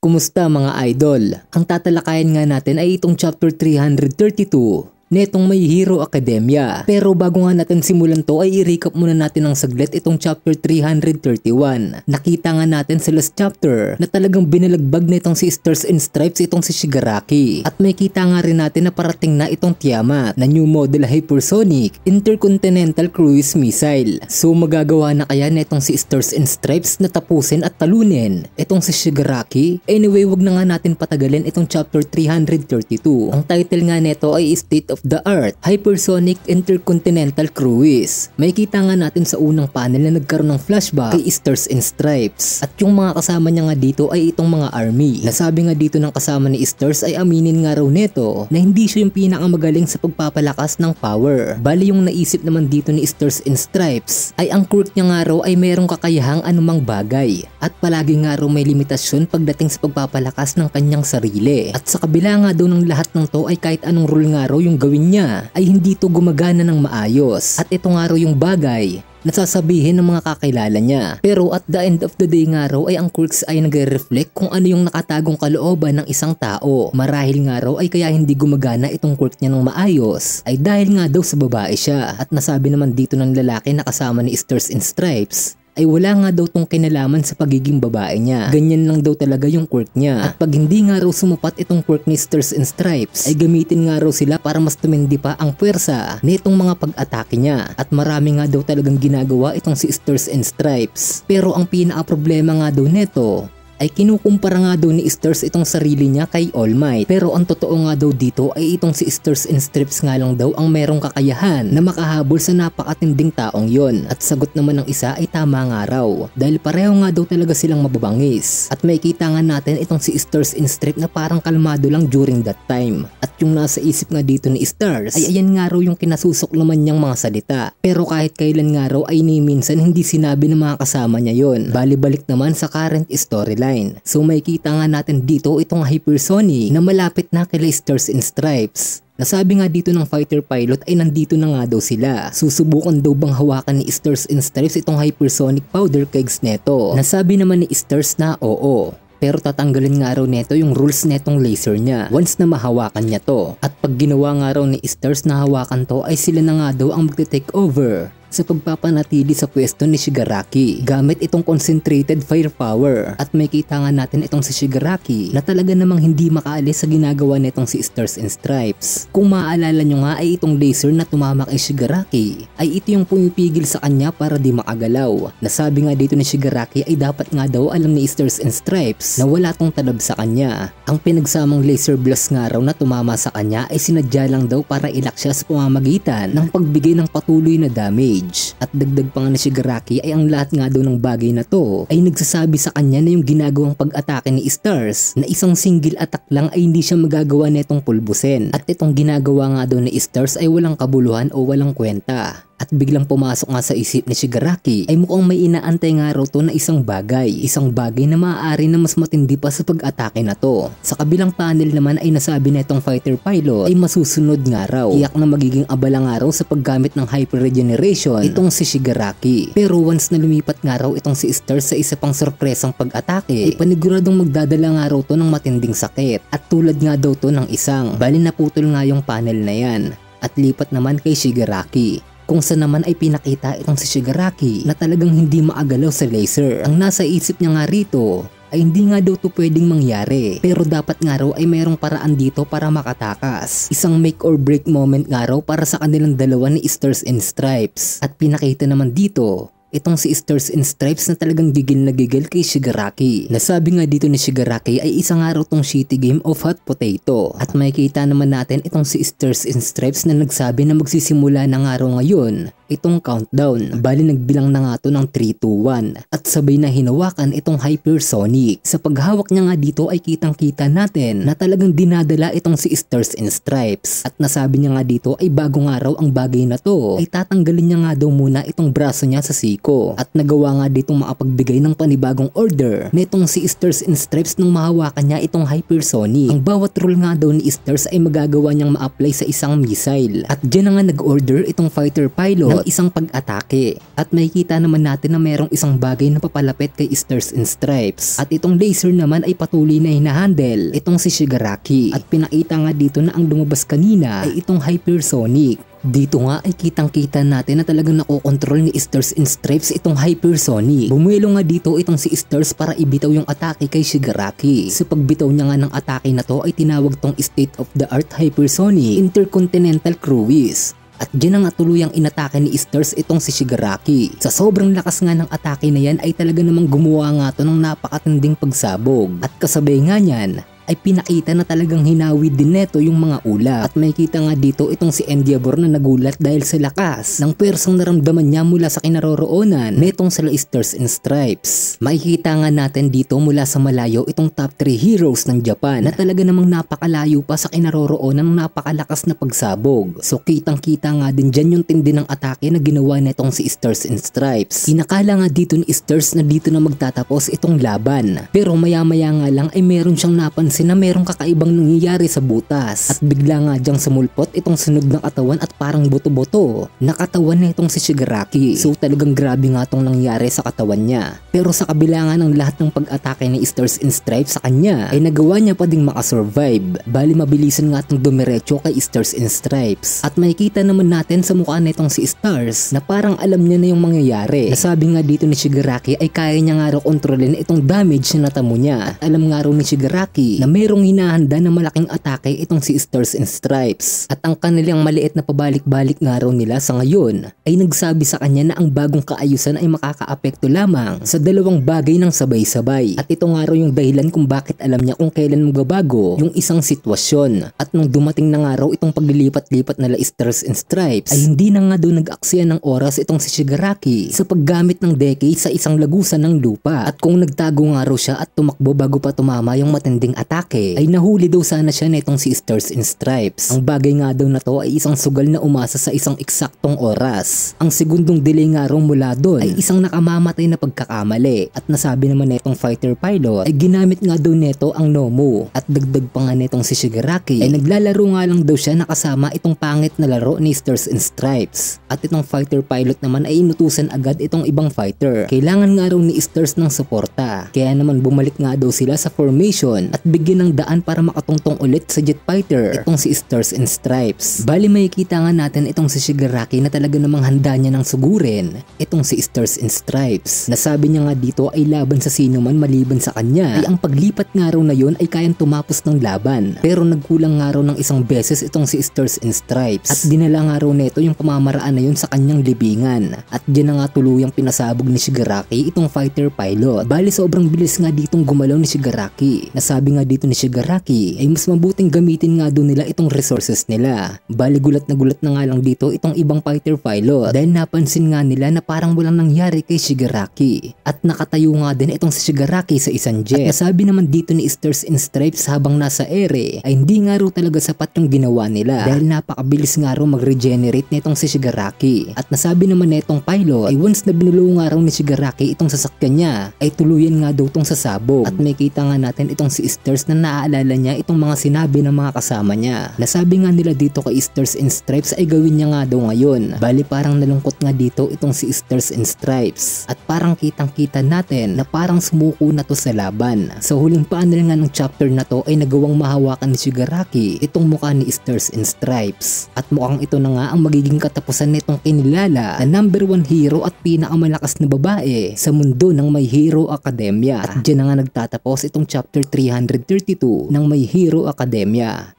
Kumusta mga idol? Ang tatalakayan nga natin ay itong chapter 332 netong My Hero Academia. Pero bago nga natin simulan to ay i-recap muna natin ng saglit itong chapter 331. Nakita nga natin sa last chapter na talagang binalagbag na itong si Stars and Stripes itong si Shigaraki. At may kita nga rin natin na parating na itong Tiamat na new model hypersonic intercontinental cruise missile. So magagawa na kaya na itong si Stars and Stripes na tapusin at talunin itong si Shigaraki? Anyway, wag na nga natin patagalin itong chapter 332. Ang title nga nito ay State of the Art Hypersonic Intercontinental Cruise. May kita nga natin sa unang panel na nagkaroon ng flashback kay Stars and Stripes. At yung mga kasama niya nga dito ay itong mga army. Nasabi nga dito ng kasama ni Stars ay aminin nga raw neto na hindi siya yung pinakamagaling sa pagpapalakas ng power. Bali yung naisip naman dito ni Stars and Stripes ay ang quirk niya nga raw ay mayroong kakayahang anumang bagay. At palagi nga raw may limitasyon pagdating sa pagpapalakas ng kanyang sarili. At sa kabila nga daw ng lahat ng to ay kahit anong rule nga raw yung gawin niya ay hindi to gumagana ng maayos. At ito nga raw yung bagay na sasabihin ng mga kakilala niya. Pero at the end of the day nga raw ay ang quirks ay nagre-reflect kung ano yung nakatagong kalooban ng isang tao. Marahil nga raw ay kaya hindi gumagana itong quirk niya ng maayos ay dahil nga daw sa babae siya. At nasabi naman dito ng lalaki na kasama ni Stars and Stripes ay wala nga daw tong kinalaman sa pagiging babae niya. Ganyan lang daw talaga yung quirk niya. At pag hindi nga raw sumupat itong quirk ni Stars and Stripes ay gamitin nga raw sila para mas tumindi pa ang puwersa nitong mga pag-atake niya. At marami nga daw talagang ginagawa itong si Stars and Stripes. Pero ang pinaka-problema nga daw neto ay kinukumpara nga daw ni Stars itong sarili niya kay All Might. Pero ang totoo nga daw dito ay itong si Stars and Stripes nga lang daw ang merong kakayahan na makahabol sa napakatinding taong yon. At sagot naman ng isa ay tama nga raw dahil pareho nga daw talaga silang mababangis. At may kita nga natin itong si Stars and Stripes na parang kalmado lang during that time. At yung nasa isip nga dito ni Stars ay ayan nga raw yung kinasusuklaman niyang mga salita. Pero kahit kailan nga raw ay ni minsan hindi sinabi ng mga kasama niya yon. Bali-balik naman sa current storyline. So may kita nga natin dito itong hypersonic na malapit na kay Stars and Stripes. Nasabi nga dito ng fighter pilot ay nandito na nga daw sila. Susubukan daw bang hawakan ni Stars and Stripes itong hypersonic powder kegs neto? Nasabi naman ni Stars na oo. Pero tatanggalin nga raw neto yung rules netong laser niya once na mahawakan niya to. At pag ginawa nga raw ni Stars na hawakan to ay sila na nga daw ang magte-take over sa pagpapanatili sa pwesto ni Shigaraki gamit itong concentrated firepower. At may kita nga natin itong si Shigaraki na talaga namang hindi makaalis sa ginagawa nitong si Stars and Stripes. Kung maaalala nyo nga ay itong laser na tumama kay Shigaraki ay ito yung pumipigil sa kanya para di makagalaw. Nasabi nga dito ni Shigaraki ay dapat nga daw alam ni Stars and Stripes na wala tong talab sa kanya. Ang pinagsamang laser blast nga raw na tumama sa kanya ay sinadya lang daw para ilak siya sa pamamagitan ng pagbigay ng patuloy na damage. At dagdag pa nga ni Shigaraki ay ang lahat nga daw ng bagay na to ay nagsasabi sa kanya na yung ginagawang pag-atake ni Stars na isang single attack lang ay hindi siya magagawa netong pulbusin. At itong ginagawa nga daw ni Stars ay walang kabuluhan o walang kwenta. At biglang pumasok nga sa isip ni Shigaraki ay mukhang may inaantay nga raw to na isang bagay na maaari na mas matindi pa sa pag-atake na to. Sa kabilang panel naman ay nasabi na itong fighter pilot ay masusunod nga raw. Iyak na magiging abala nga raw sa paggamit ng hyper regeneration itong si Shigaraki. Pero once na lumipat nga raw itong si Stars sa isa pang sorpresang pag-atake ay paniguradong magdadala nga raw to ng matinding sakit. At tulad nga daw to ng isang bali naputol nga yung panel na yan at lipat naman kay Shigaraki. Kung saan naman ay pinakita itong si Shigaraki na talagang hindi maagalaw sa laser. Ang nasa isip niya nga rito ay hindi nga daw to pwedeng mangyari. Pero dapat nga raw ay mayroong paraan dito para makatakas. Isang make or break moment nga raw para sa kanilang dalawa ni Stars and Stripes. At pinakita naman dito itong si Stars and Stripes na talagang gigil na gigil kay Shigaraki. Nasabi nga dito ni Shigaraki ay isa nga raw tong shitty game of hot potato. At makikita naman natin itong si Stars and Stripes na nagsabi na magsisimula na nga raw ngayon itong countdown. Bali nagbilang na nga to ng 3, 2, 1 at sabay na hinawakan itong hypersonic. Sa paghawak niya nga dito ay kitang kita natin na talagang dinadala itong si Stars and Stripes. At nasabi niya nga dito ay bago nga raw ang bagay na to ay tatanggalin niya nga daw muna itong braso niya sa siko. At nagawa nga ditong makapagbigay ng panibagong order nitong si Stars and Stripes nung mahawakan niya itong hypersonic. Ang bawat rule nga daw ni Stars ay magagawa niyang ma-apply sa isang missile. At dyan na nga nag-order itong fighter pilot ng isang pag-atake. At makikita naman natin na merong isang bagay na papalapit kay Stars and Stripes. At itong laser naman ay patuloy na hinahandle itong si Shigaraki. At pinakita nga dito na ang lumabas kanina ay itong hypersonic. Dito nga ay kitang-kita natin na talagang nakokontrol ni Stars and Stripes itong hypersonic. Bumuelo nga dito itong si Stars para ibitaw yung atake kay Shigaraki. Sa pagbitaw niya nga ng atake na to ay tinawag tong state of the art hypersonic intercontinental cruise. At dyan nga tuluyang inatake ni Stars itong si Shigaraki. Sa sobrang lakas nga ng atake na yan ay talaga namang gumawa nga to ng napakatinding pagsabog. At kasabay nga niyan ay pinakita na talagang hinawi din neto yung mga ulap. At makikita nga dito itong si Endeavor na nagulat dahil sa lakas ng pwersang naramdaman niya mula sa kinaroroonan netong sila Stars and Stripes. Makikita nga natin dito mula sa malayo itong top 3 heroes ng Japan na talaga namang napakalayo pa sa kinaroroonan ng napakalakas na pagsabog. So kitang-kita nga din dyan yung tindi ng atake na ginawa netong si Stars and Stripes. Inakala nga dito ni Stars na dito na magtatapos itong laban. Pero maya-maya nga lang ay meron siyang napansin na merong kakaibang nangyayari sa butas. At bigla nga dyang sumulpot itong sunod ng katawan at parang buto-buto na katawan na itong si Shigaraki. So talagang grabe nga itong nangyari sa katawan niya. Pero sa kabila nga ng lahat ng pag-atake ni Stars and Stripes sa kanya ay nagawa niya pa ding makasurvive. Bali mabilisan nga itong dumiretso kay Stars and Stripes. At makikita naman natin sa mukha na itong si Stars na parang alam niya na yung mangyayari. Nasabi nga dito ni Shigaraki ay kaya niya nga raw kontrolin itong damage na natamo niya. At alam nga raw ni Shigaraki na merong hinahanda na malaking atake itong si Stars and Stripes. At ang kanilang maliit na pabalik-balik nga raw nila sa ngayon ay nagsabi sa kanya na ang bagong kaayusan ay makakaapekto lamang sa dalawang bagay ng sabay-sabay. At ito nga raw yung dahilan kung bakit alam niya kung kailan magbabago yung isang sitwasyon. At nung dumating na nga raw itong paglilipat-lipat nila Stars and Stripes ay hindi na nga daw nag-aksaya ng oras itong si Shigaraki sa paggamit ng decade sa isang lagusan ng lupa. At kung nagtago nga raw siya at tumakbo bago pa tumama yung matinding atake ay nahuli daw sana siya netong si Stars and Stripes. Ang bagay nga daw na to ay isang sugal na umasa sa isang eksaktong oras. Ang segundong delay nga raw mula doon ay isang nakamamatay na pagkakamali. At nasabi naman netong fighter pilot ay ginamit nga daw neto ang Nomu. At dagdag pa nga netong si Shigaraki ay naglalaro nga lang daw siya nakasama itong pangit na laro ni Stars and Stripes. At itong fighter pilot naman ay inutusan agad itong ibang fighter. Kailangan nga raw ni Stars ng suporta. Kaya naman bumalik nga daw sila sa formation at bigyan ng daan para makatungtong ulit sa jet fighter itong si Stars and Stripes. Bali makikita nga natin itong si Shigaraki na talaga namang handa niya ng sugurin itong si Stars and Stripes. Nasabi niya nga dito ay laban sa sino man maliban sa kanya ay ang paglipat nga raw na yun ay kayang tumapos ng laban. Pero nagkulang nga raw ng isang beses itong si Stars and Stripes at dinala nga raw neto yung pamamaraan na yun sa kanyang libingan. At dyan na nga tuluyang pinasabog ni Shigaraki itong fighter pilot. Bali sobrang bilis nga ditong gumalaw ni Shigaraki. Nasabi nga dito ni Shigaraki ay mas mabuting gamitin nga doon nila itong resources nila. Bali gulat na nga lang dito itong ibang fighter pilot dahil napansin nga nila na parang walang nangyari kay Shigaraki. At nakatayo nga din itong si Shigaraki sa isang jet. At nasabi naman dito ni Stars and Stripes habang nasa ere ay hindi nga raw talaga sapat yung ginawa nila dahil napakabilis nga raw mag-regenerate nitong si Shigaraki. At nasabi naman netong pilot ay once na binulo nga raw ni Shigaraki itong sasakyan niya ay tuluyan nga daw tong sasabog. At may kita nga natin itong si Stars na naaalala niya itong mga sinabi ng mga kasama niya. Nasabi nga nila dito kay Stars and Stripes ay gawin niya nga daw ngayon. Bali parang nalungkot nga dito itong si Stars and Stripes. At parang kitang-kita natin na parang sumuko na to sa laban. Sa huling panel nga ng chapter na to ay nagawang mahawakan ni Shigaraki itong mukha ni Stars and Stripes. At mukhang ito na nga ang magiging katapusan nitong kinilala na number 1 hero at pinakamalakas na babae sa mundo ng My Hero Academia. At dyan na nga nagtatapos itong chapter 332 ng My Hero Academia.